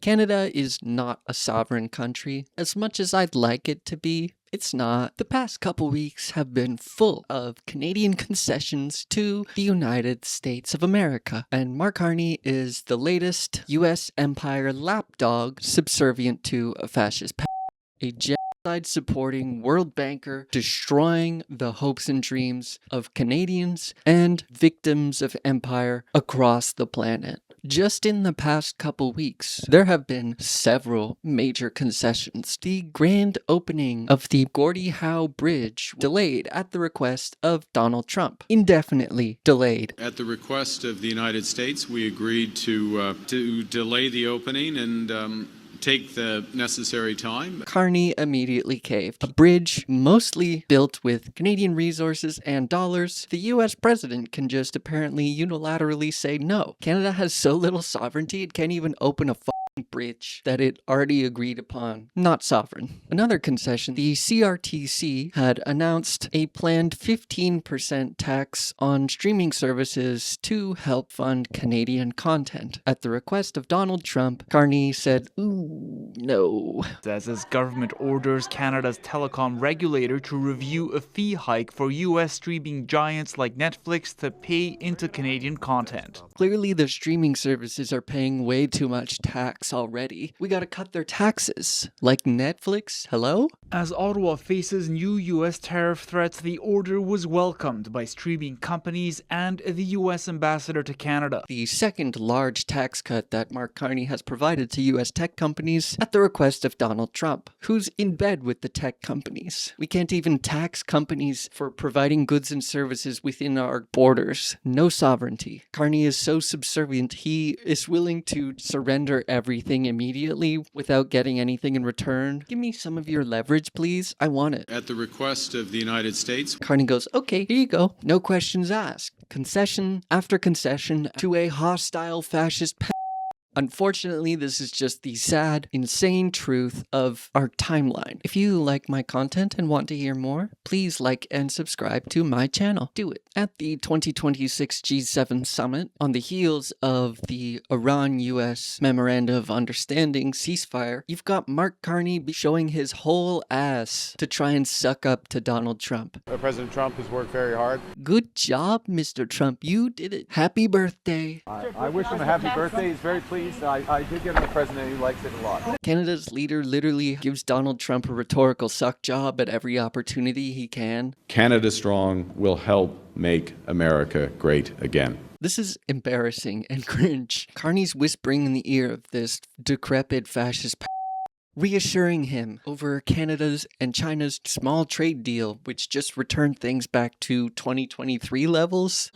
Canada is not a sovereign country. As much as I'd like it to be, it's not. The past couple weeks have been full of Canadian concessions to the United States of America, and Mark Carney is the latest U.S. empire lapdog subservient to a fascist a genocide-supporting world banker destroying the hopes and dreams of Canadians and victims of empire across the planet. Just in the past couple weeks, there have been several major concessions. The grand opening of the Gordie Howe Bridge delayed at the request of Donald Trump. Indefinitely delayed. At the request of the United States, we agreed to delay the opening and take the necessary time. Carney immediately caved. A bridge mostly built with Canadian resources and dollars. The US president can just apparently unilaterally say no. Canada has so little sovereignty it can't even open a bridge that it already agreed upon. Not sovereign. Another concession, the CRTC had announced a planned 15% tax on streaming services to help fund Canadian content. At the request of Donald Trump, Carney said, ooh, no. As government orders Canada's telecom regulator to review a fee hike for US streaming giants like Netflix to pay into Canadian content. Clearly the streaming services are paying way too much tax already. We gotta cut their taxes. Like Netflix? Hello? As Ottawa faces new US tariff threats, the order was welcomed by streaming companies and the US ambassador to Canada. The second large tax cut that Mark Carney has provided to US tech companies at the request of Donald Trump, who's in bed with the tech companies. We can't even tax companies for providing goods and services within our borders. No sovereignty. Carney is so subservient, he is willing to surrender everything immediately without getting anything in return. Give me some of your leverage, please. I want it. At the request of the United States, Carney goes, okay, here you go. No questions asked. Concession after concession to a hostile fascist Unfortunately, this is just the sad, insane truth of our timeline. If you like my content and want to hear more, please like and subscribe to my channel. Do it. At the 2026 G7 summit, on the heels of the Iran-US Memorandum of Understanding ceasefire, you've got Mark Carney showing his whole ass to try and suck up to Donald Trump. President Trump has worked very hard. Good job, Mr. Trump. You did it. Happy birthday. I wish him a happy birthday. He's very pleased. I did give him a president who likes it a lot. Canada's leader literally gives Donald Trump a rhetorical suck job at every opportunity he can. Canada Strong will help make America great again. This is embarrassing and cringe. Carney's whispering in the ear of this decrepit fascist reassuring him over Canada's and China's small trade deal, which just returned things back to 2023 levels.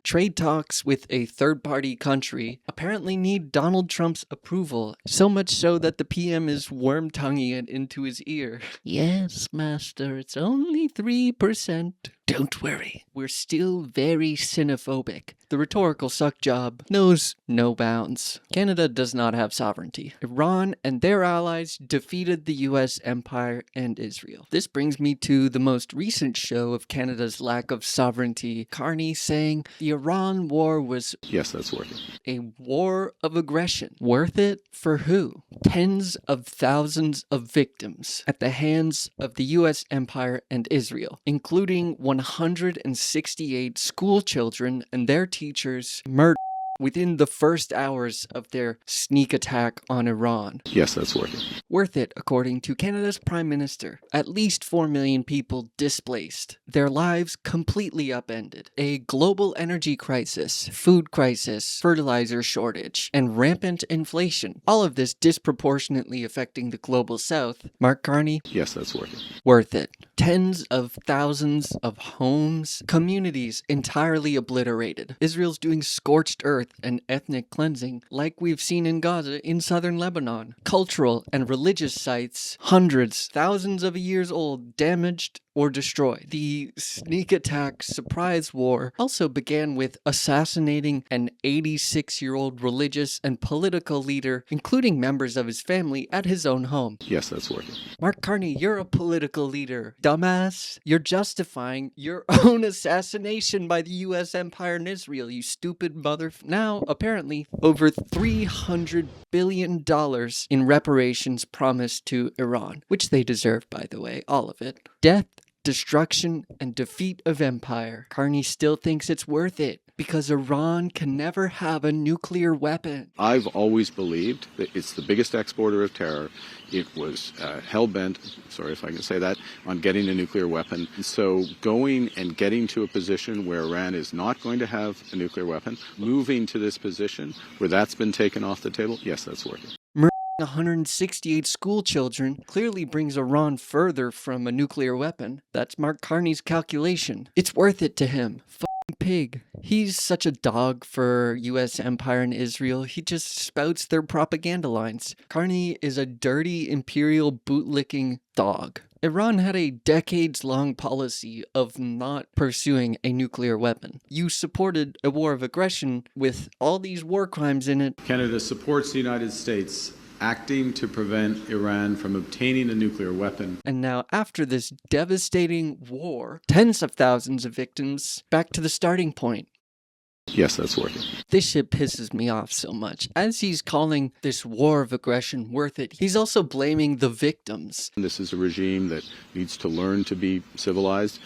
Trade talks with a third-party country apparently need Donald Trump's approval, so much so that the PM is worm-tonguing it into his ear. Yes, master, it's only 3%. Don't worry, we're still very xenophobic. The rhetorical suck job knows no bounds. Canada does not have sovereignty. Iran and their allies defeated the US empire and Israel. This brings me to the most recent show of Canada's lack of sovereignty. Carney saying the Iran war was... Yes, that's worth it. A war of aggression. Worth it for who? Tens of thousands of victims at the hands of the US empire and Israel, including 168 school children and their teachers murdered within the first hours of their sneak attack on Iran. Yes, that's worth it. Worth it, according to Canada's Prime Minister. At least 4 million people displaced. Their lives completely upended. A global energy crisis, food crisis, fertilizer shortage, and rampant inflation. All of this disproportionately affecting the global south. Mark Carney? Yes, that's worth it. Worth it. Tens of thousands of homes, communities entirely obliterated. Israel's doing scorched earth rebirth and ethnic cleansing like we've seen in Gaza in southern Lebanon. Cultural and religious sites, hundreds, thousands of years old, damaged or destroyed. The sneak attack surprise war also began with assassinating an 86-year-old religious and political leader, including members of his family, at his own home. Yes, that's working. Mark Carney, you're a political leader. Dumbass. You're justifying your own assassination by the U.S. empire in Israel, you stupid mother. Now, apparently, over $300 billion in reparations promised to Iran, which they deserve, by the way, all of it. Death, destruction, and defeat of empire. Carney still thinks it's worth it because Iran can never have a nuclear weapon. I've always believed that it's the biggest exporter of terror. It was hell-bent, sorry if I can say that, on getting a nuclear weapon. So going and getting to a position where Iran is not going to have a nuclear weapon, moving to this position where that's been taken off the table, yes, that's working. 168 school children clearly brings Iran further from a nuclear weapon. That's Mark Carney's calculation. It's worth it to him. Fucking pig. He's such a dog for U.S. empire and Israel. He just spouts their propaganda lines. Carney is a dirty imperial bootlicking dog. Iran had a decades-long policy of not pursuing a nuclear weapon. You supported a war of aggression with all these war crimes in it. Canada supports the United States acting to prevent Iran from obtaining a nuclear weapon. And now, after this devastating war, tens of thousands of victims, back to the starting point. Yes, that's working. This shit pisses me off so much. As he's calling this war of aggression worth it, he's also blaming the victims. This is a regime that needs to learn to be civilized,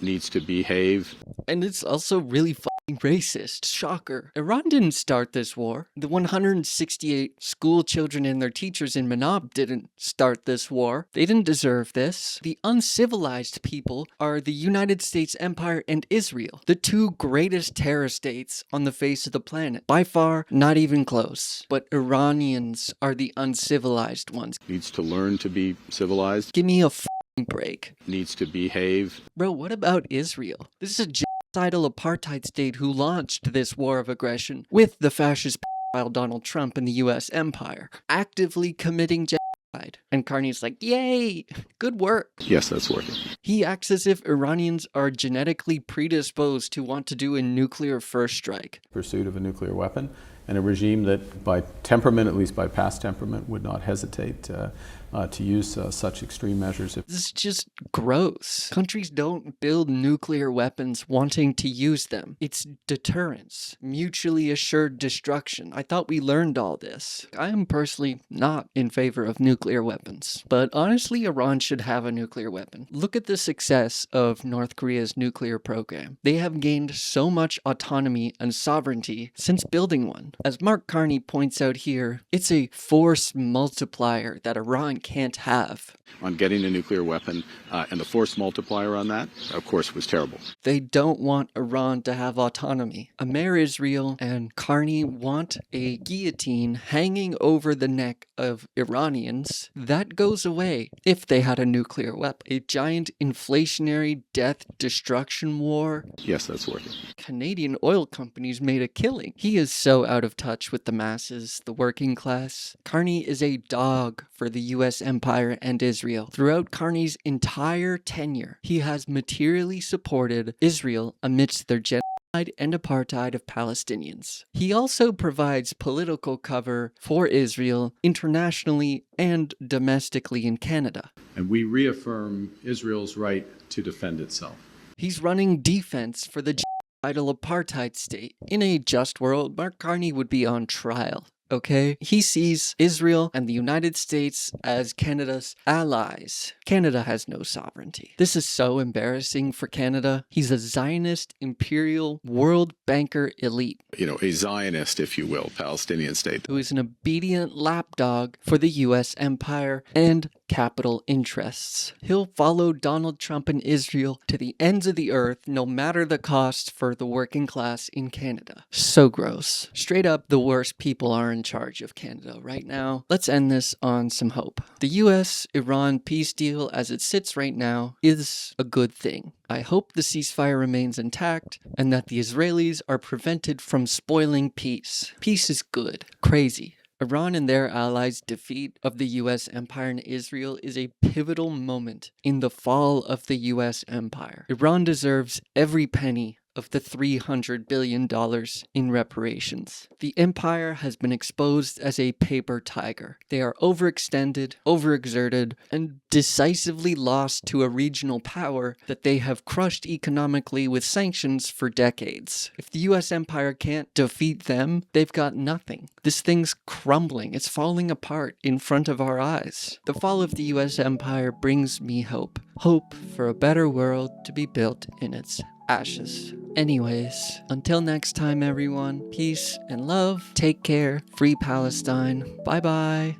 needs to behave. And it's also really fucking racist. Shocker. Iran didn't start this war. The 168 school children and their teachers in Manab didn't start this war. They didn't deserve this. The uncivilized people are the United States empire and Israel, the two greatest terror states on the face of the planet. By far, not even close. But Iranians are the uncivilized ones. Needs to learn to be civilized. Give me a fucking break. Needs to behave. Bro, what about Israel? This is a genocidal apartheid state who launched this war of aggression with the fascist pedophile Donald Trump and the U.S. empire, actively committing genocide. And Carney's like, yay, good work. Yes, that's working. He acts as if Iranians are genetically predisposed to want to do a nuclear first strike. Pursuit of a nuclear weapon, and a regime that by temperament, at least by past temperament, would not hesitate to use such extreme measures. This is just gross. Countries don't build nuclear weapons wanting to use them. It's deterrence, mutually assured destruction. I thought we learned all this. I am personally not in favor of nuclear weapons, but honestly, Iran should have a nuclear weapon. Look at the success of North Korea's nuclear program. They have gained so much autonomy and sovereignty since building one. As Mark Carney points out here, it's a force multiplier that Iran can't have. On getting a nuclear weapon, and the force multiplier on that, of course, was terrible. They don't want Iran to have autonomy. Amer Israel and Carney want a guillotine hanging over the neck of Iranians. That goes away if they had a nuclear weapon. A giant inflationary death destruction war. Yes, that's working. Canadian oil companies made a killing. He is so out of touch with the masses, the working class. Carney is a dog for the U.S. empire and Israel. Throughout Carney's entire tenure, he has materially supported Israel amidst their genocide and apartheid of Palestinians. He also provides political cover for Israel internationally and domestically in Canada. And we reaffirm Israel's right to defend itself. He's running defense for the genocidal apartheid state. In a just world, Mark Carney would be on trial. Okay? He sees Israel and the United States as Canada's allies. Canada has no sovereignty. This is so embarrassing for Canada. He's a Zionist, imperial, world banker elite. You know, a Zionist, if you will, Palestinian state. Who is an obedient lapdog for the U.S. empire and capital interests. He'll follow Donald Trump and Israel to the ends of the earth, no matter the cost for the working class in Canada. So gross. Straight up, the worst people are in charge of Canada right now. Let's end this on some hope. The US-Iran peace deal as it sits right now is a good thing. I hope the ceasefire remains intact and that the Israelis are prevented from spoiling peace. Peace is good. Crazy. Iran and their allies' defeat of the US empire in Israel is a pivotal moment in the fall of the US empire. Iran deserves every penny of the $300 billion in reparations. The empire has been exposed as a paper tiger. They are overextended, overexerted, and decisively lost to a regional power that they have crushed economically with sanctions for decades. If the US empire can't defeat them, they've got nothing. This thing's crumbling. It's falling apart in front of our eyes. The fall of the US empire brings me hope. Hope for a better world to be built in its ashes. Anyways, until next time everyone, peace and love, take care, free Palestine, bye bye.